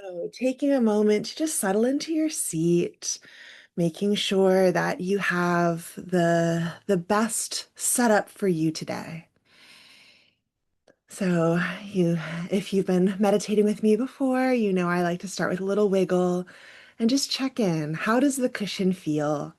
So, taking a moment to just settle into your seat, making sure that you have the best setup for you today. So, if you've been meditating with me before, you know I like to start with a little wiggle and just check in. How does the cushion feel?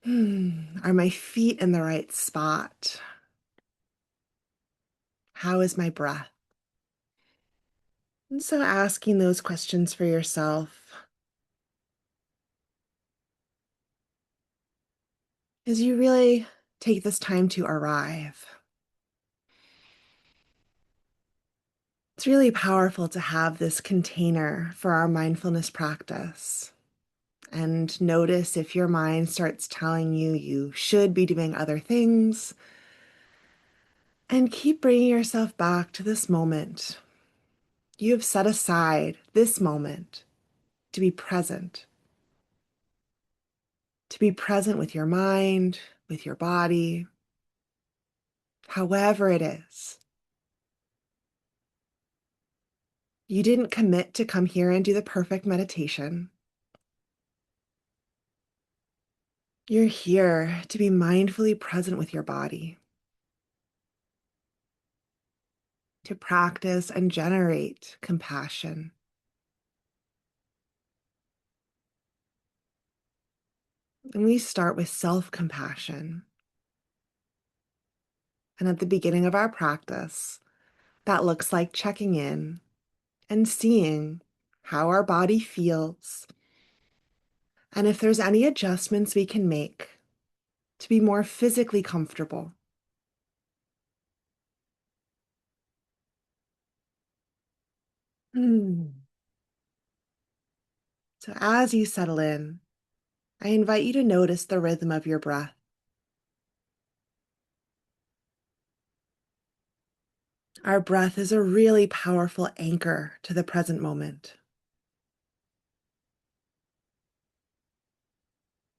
Are my feet in the right spot? How is my breath? And so asking those questions for yourself as you really take this time to arrive. It's really powerful to have this container for our mindfulness practice and notice if your mind starts telling you you should be doing other things, and keep bringing yourself back to this moment. You have set aside this moment to be present with your mind, with your body, however it is. You didn't commit to come here and do the perfect meditation. You're here to be mindfully present with your body, to practice and generate compassion. And we start with self-compassion. And at the beginning of our practice, that looks like checking in and seeing how our body feels, and if there's any adjustments we can make to be more physically comfortable. Hmm. So as you settle in, I invite you to notice the rhythm of your breath. Our breath is a really powerful anchor to the present moment.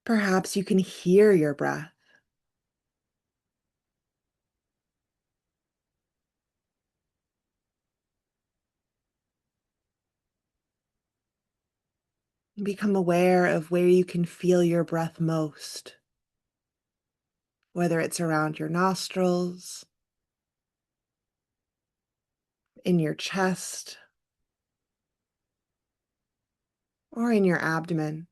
Perhaps you can hear your breath. Become aware of where you can feel your breath most, whether it's around your nostrils, in your chest, or in your abdomen.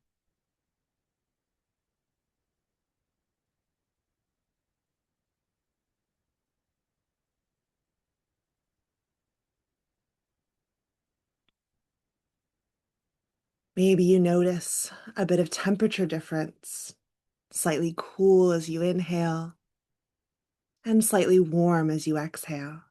Maybe you notice a bit of temperature difference, slightly cool as you inhale and slightly warm as you exhale.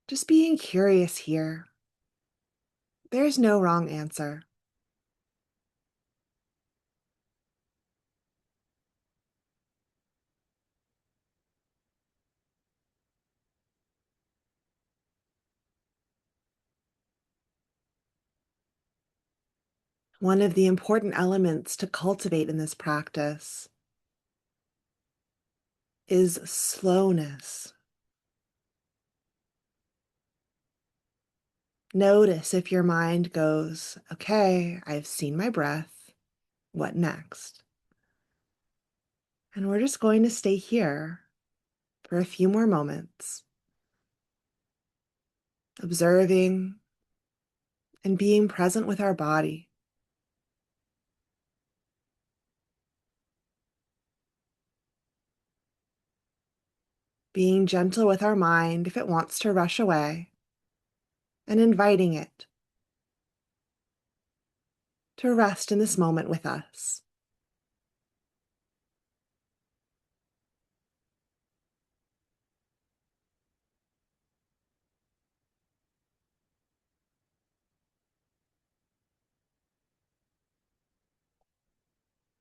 Just being curious here. There's no wrong answer. One of the important elements to cultivate in this practice is slowness. Notice if your mind goes, okay, I've seen my breath. What next? And we're just going to stay here for a few more moments, observing and being present with our body. Being gentle with our mind if it wants to rush away, and inviting it to rest in this moment with us.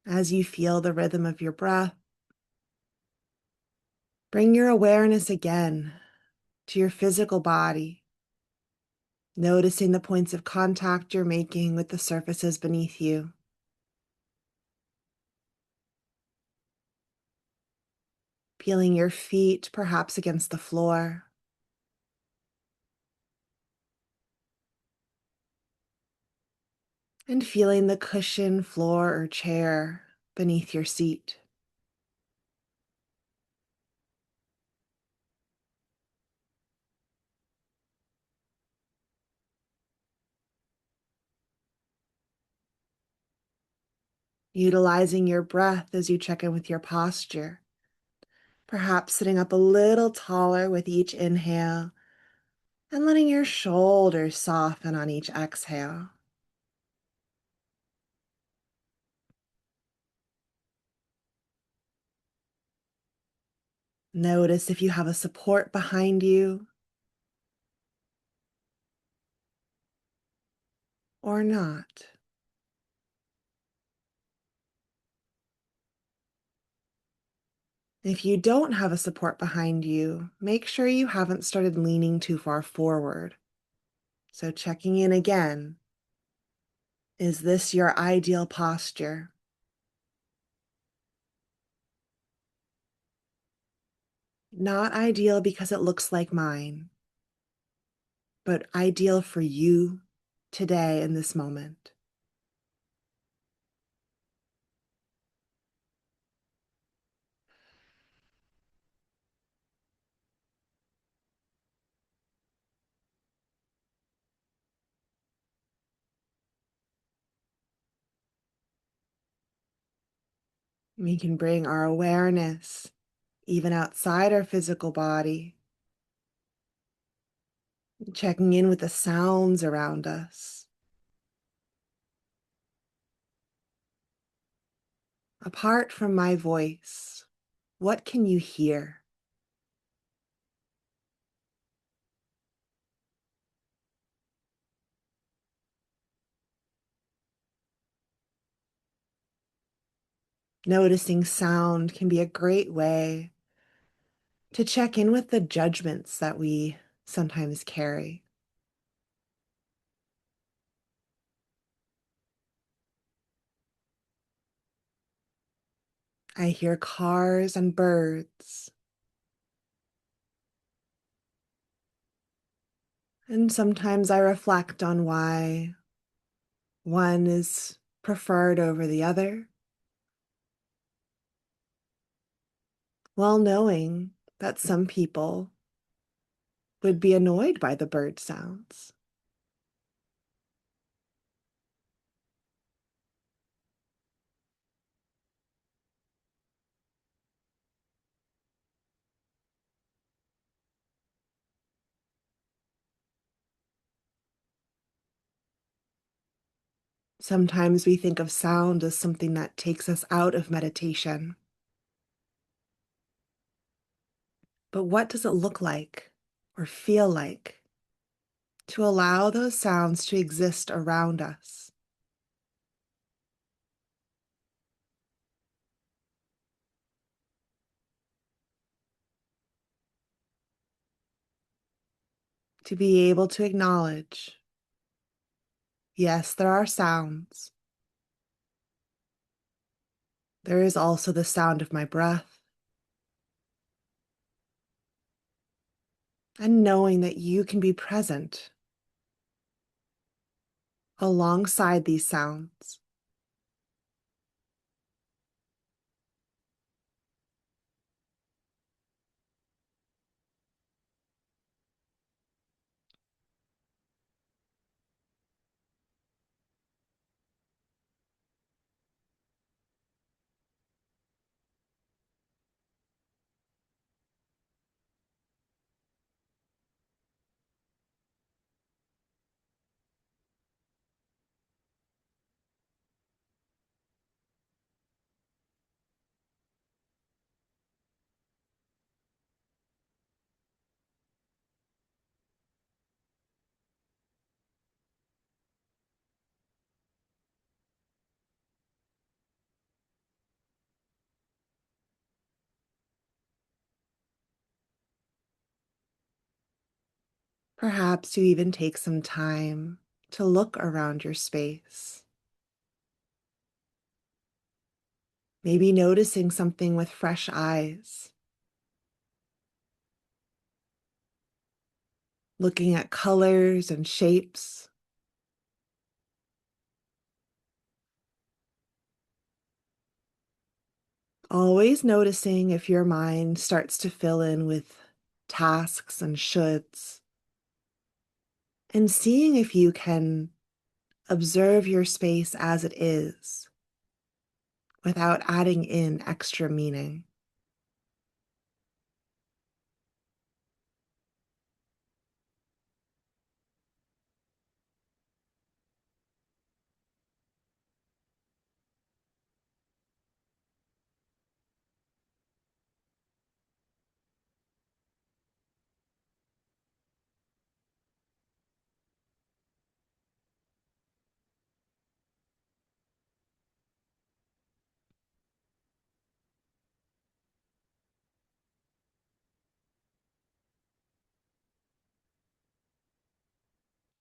As you feel the rhythm of your breath, bring your awareness again to your physical body, noticing the points of contact you're making with the surfaces beneath you. feeling your feet perhaps against the floor, and feeling the cushion, floor, or chair beneath your seat. Utilizing your breath as you check in with your posture, perhaps sitting up a little taller with each inhale and letting your shoulders soften on each exhale. Notice if you have a support behind you or not. If you don't have a support behind you, make sure you haven't started leaning too far forward. So checking in again, is this your ideal posture? Not ideal because it looks like mine, but ideal for you today in this moment. We can bring our awareness even outside our physical body, checking in with the sounds around us. Apart from my voice, what can you hear? Noticing sound can be a great way to check in with the judgments that we sometimes carry. I hear cars and birds, and sometimes I reflect on why one is preferred over the other, while knowing that some people would be annoyed by the bird sounds. Sometimes we think of sound as something that takes us out of meditation. But what does it look like or feel like to allow those sounds to exist around us? To be able to acknowledge, yes, there are sounds. There is also the sound of my breath, and knowing that you can be present alongside these sounds. Perhaps you even take some time to look around your space, maybe noticing something with fresh eyes, looking at colors and shapes. Always noticing if your mind starts to fill in with tasks and shoulds, and seeing if you can observe your space as it is without adding in extra meaning.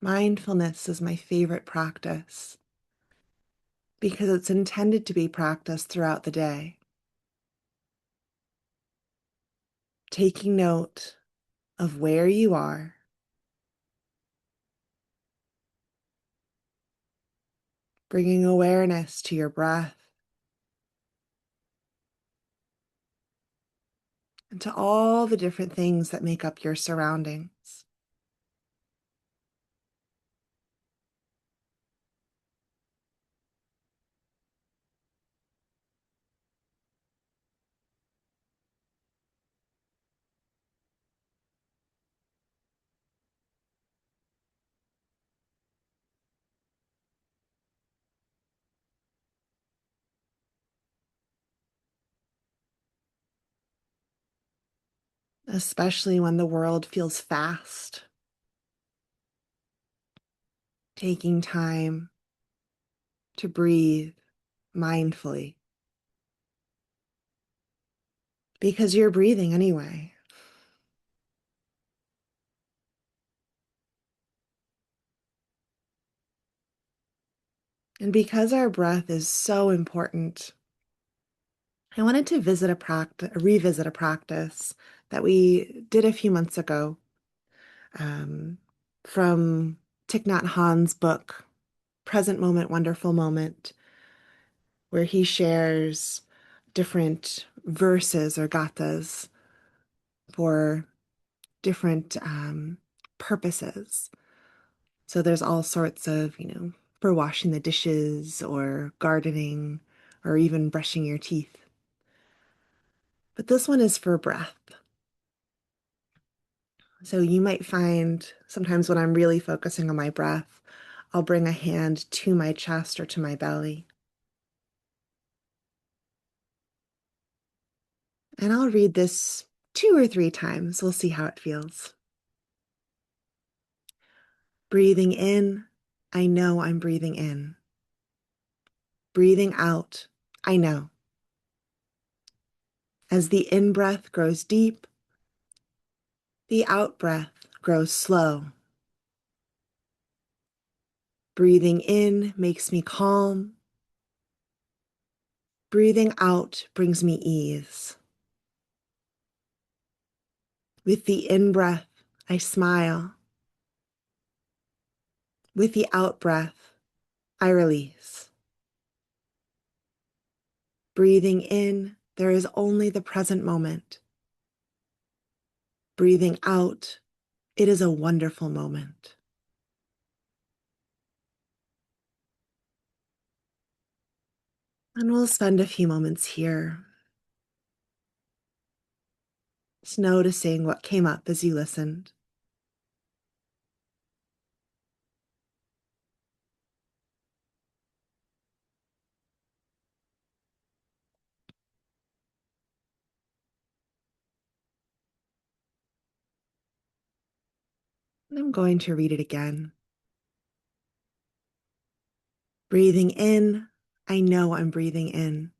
Mindfulness is my favorite practice because it's intended to be practiced throughout the day. Taking note of where you are, bringing awareness to your breath and to all the different things that make up your surroundings. Especially when the world feels fast, taking time to breathe mindfully because you're breathing anyway. And because our breath is so important, I wanted to revisit a practice that we did a few months ago um, from Thich Nhat Hanh's book, Present Moment, Wonderful Moment, where he shares different verses or gathas for different purposes. So there's all sorts of, for washing the dishes or gardening or even brushing your teeth. But this one is for breath. So you might find sometimes when I'm really focusing on my breath, I'll bring a hand to my chest or to my belly. And I'll read this 2 or 3 times. We'll see how it feels. Breathing in, I know I'm breathing in. Breathing out, I know. As the in-breath grows deep, the out-breath grows slow. Breathing in makes me calm. Breathing out brings me ease. With the in-breath, I smile. With the out-breath, I release. Breathing in, there is only the present moment. Breathing out, it is a wonderful moment. And we'll spend a few moments here, just noticing what came up as you listened. And I'm going to read it again. Breathing in, I know I'm breathing in.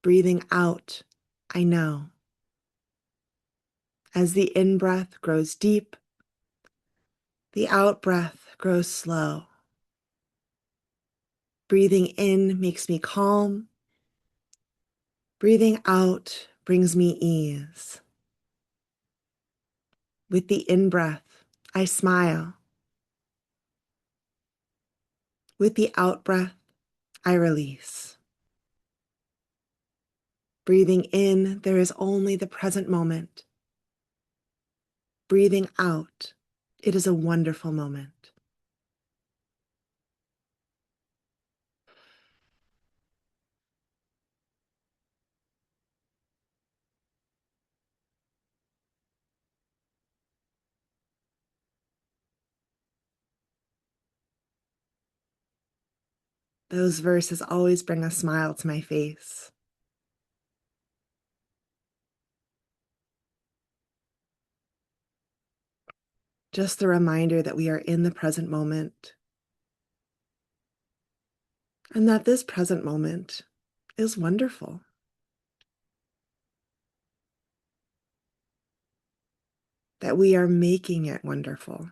Breathing out, I know. As the in-breath grows deep, the out-breath grows slow. Breathing in makes me calm. Breathing out brings me ease. With the in-breath, I smile. With the out breath, I release. Breathing in, there is only the present moment. Breathing out, it is a wonderful moment. Those verses always bring a smile to my face. Just the reminder that we are in the present moment and that this present moment is wonderful, that we are making it wonderful.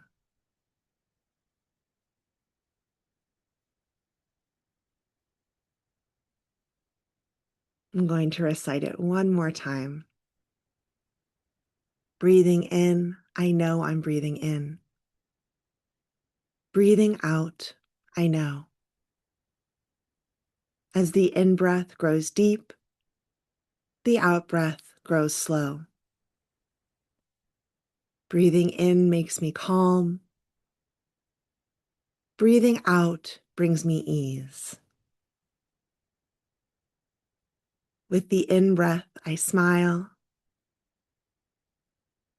I'm going to recite it one more time. Breathing in, I know I'm breathing in. Breathing out, I know. As the in-breath grows deep, the out-breath grows slow. Breathing in makes me calm. Breathing out brings me ease. With the in-breath, I smile.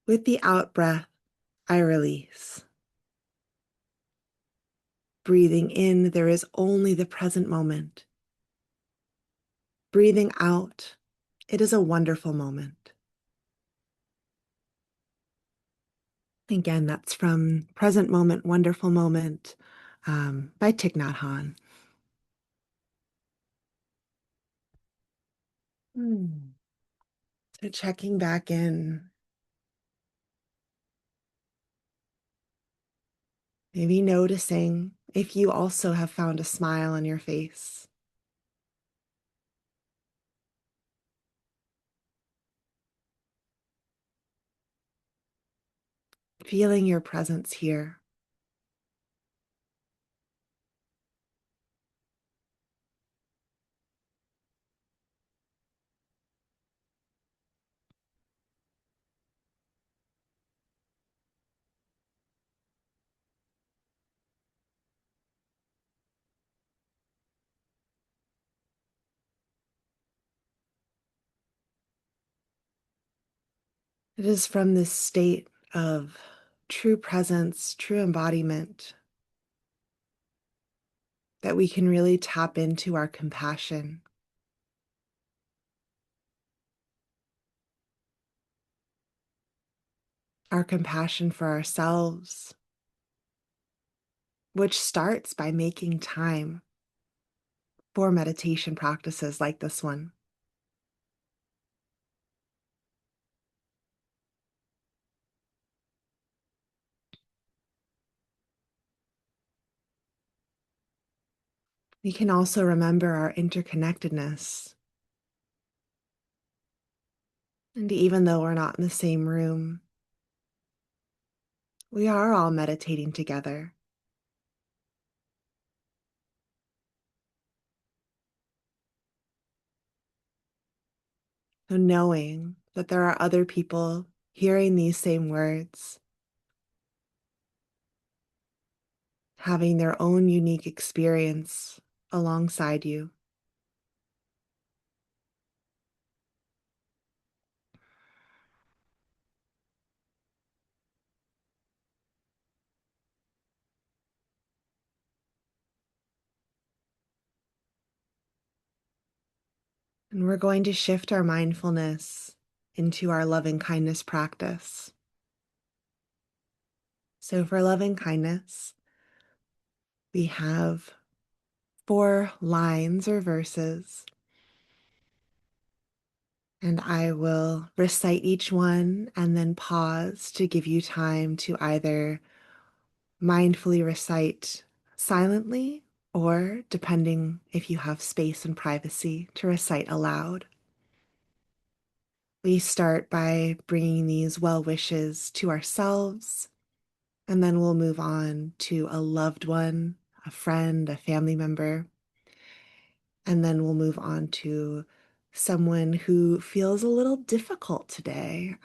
With the out-breath, I release. Breathing in, there is only the present moment. Breathing out, it is a wonderful moment. Again, that's from Present Moment, Wonderful Moment by Thich Nhat Hanh. So checking back in, maybe noticing if you also have found a smile on your face. Feeling your presence here. It is from this state of true presence, true embodiment, that we can really tap into our compassion. Our compassion for ourselves, which starts by making time for meditation practices like this one. We can also remember our interconnectedness. And even though we're not in the same room, we are all meditating together. So knowing that there are other people hearing these same words, having their own unique experience alongside you. And we're going to shift our mindfulness into our loving kindness practice. So for loving kindness, we have 4 lines or verses, and I will recite each one and then pause to give you time to either mindfully recite silently or, depending if you have space and privacy, to recite aloud. We start by bringing these well wishes to ourselves And then we'll move on to a loved one, a friend, a family member. And then we'll move on to someone who feels a little difficult today,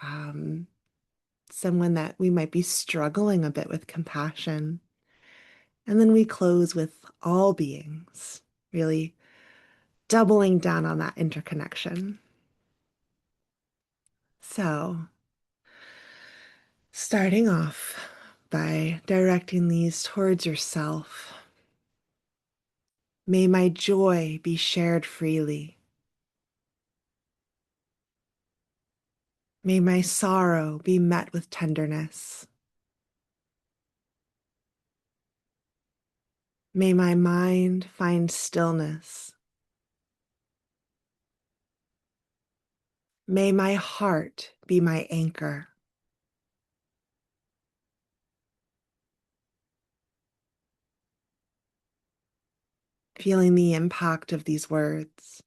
someone that we might be struggling a bit with compassion. And then we close with all beings, really doubling down on that interconnection. So, starting off by directing these towards yourself. May my joy be shared freely. May my sorrow be met with tenderness. May my mind find stillness. May my heart be my anchor. Feeling the impact of these words.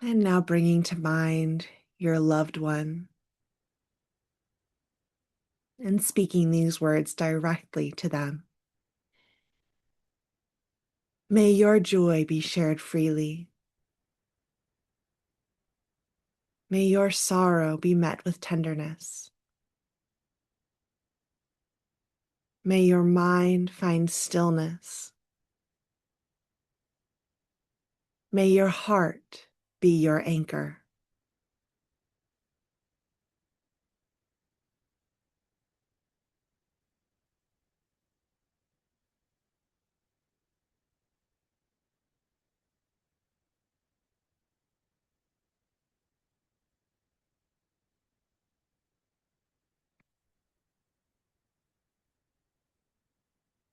And now bringing to mind your loved one and speaking these words directly to them. May your joy be shared freely. May your sorrow be met with tenderness. May your mind find stillness. May your heart be your anchor.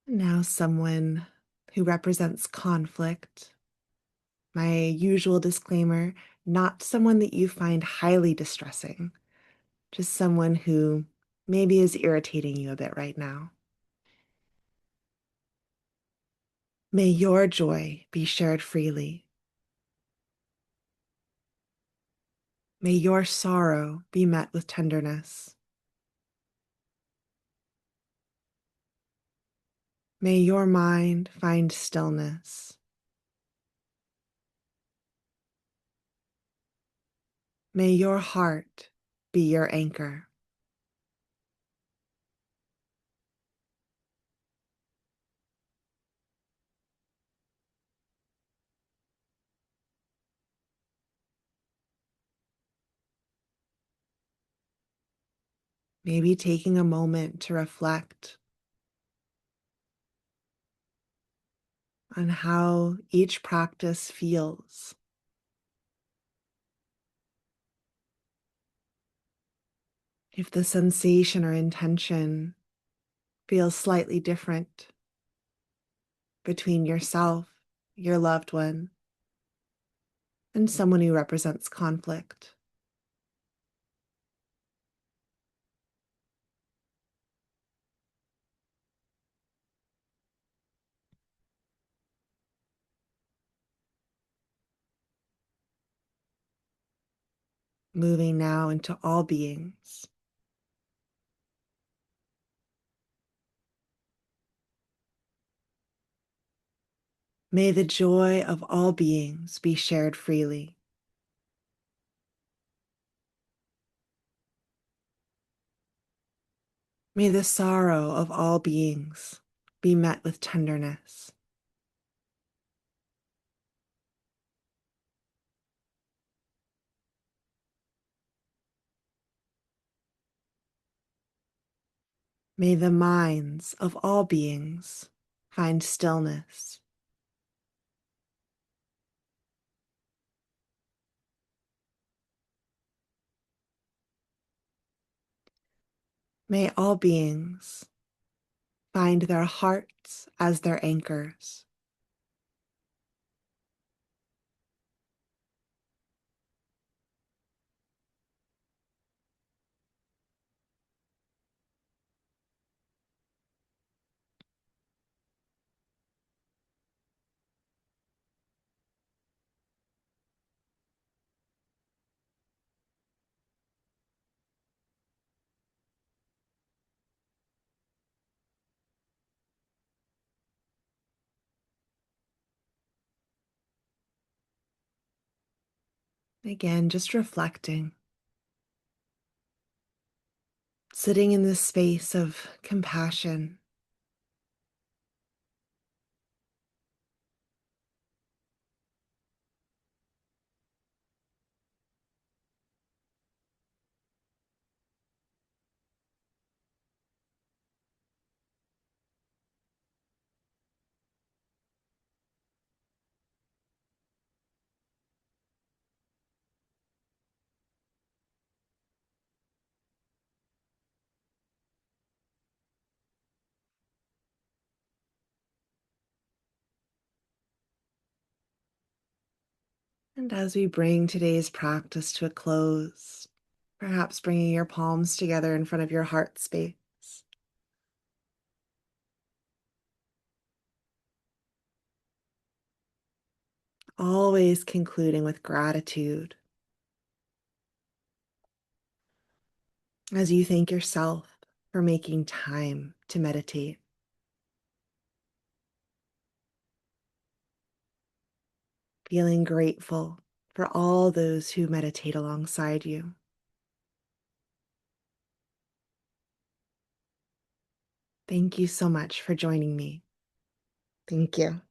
Now, someone who represents conflict. My usual disclaimer, not someone that you find highly distressing, just someone who maybe is irritating you a bit right now. May your joy be shared freely. May your sorrow be met with tenderness. May your mind find stillness. May your heart be your anchor. Maybe taking a moment to reflect on how each practice feels. If the sensation or intention feels slightly different between yourself, your loved one, and someone who represents conflict. Moving now into all beings. May the joy of all beings be shared freely. May the sorrow of all beings be met with tenderness. May the minds of all beings find stillness. May all beings find their hearts as their anchors. Again, just reflecting, sitting in this space of compassion. And as we bring today's practice to a close, perhaps bringing your palms together in front of your heart space, always concluding with gratitude as you thank yourself for making time to meditate, feeling grateful for all those who meditate alongside you. Thank you so much for joining me. Thank you.